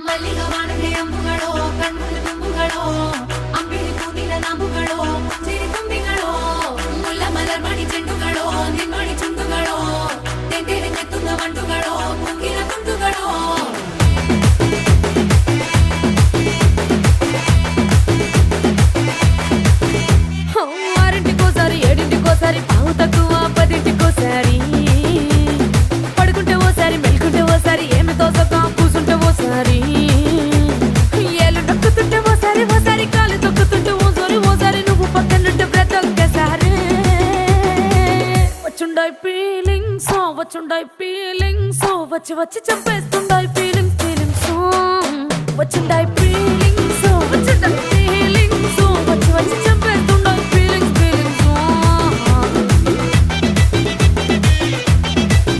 ಮಲ್ಲಿಗ ವಾಣಗೆ ಅಂಬುಗಳೋ ಕಣ್ಣುಗಳ ತುಂಬುಗಳೋ ಅಂಬಿಳಿ ಕೂದಿನ ನಂಬುಗಳೋ ಮುಂಚಿರಿ ತುಂಬಿಗಳೋ ಮುಲ್ಲ ಮಲರ್ಮಣಿ ಚೆಂಡುಗಳೋ ನಿನ್ಮಣಿ ಚುಂಡುಗಳೋ ತೆಂಟೆರೆ ಕೆತ್ತುന്ന వంಟುಗಳೋ ಕುಂಗಿನ ತುಂಡುಗಳೋ ఆరింటికోసారి ఏడింటికోసారి పావు తక్కువ పదింటికోసారి పడుకుంటే ఓసారి మెలుకుంటే ఓసారి ఏమి తోసక కూసుంటే ఓసారి ఏళ్ళు నొక్కుతుంటే ఓసారి ఓసారి కాలు తొక్కుతుంటే ఓసారి నువ్వు పక్కనుంటే బ్రతొక్కసారి వచ్చుండాయి ఫీలింగ్స్ వచ్చి వచ్చి చంపేస్తుండాయి ఫీలింగ్స్ వచ్చుండాయి ఫీలింగ్స్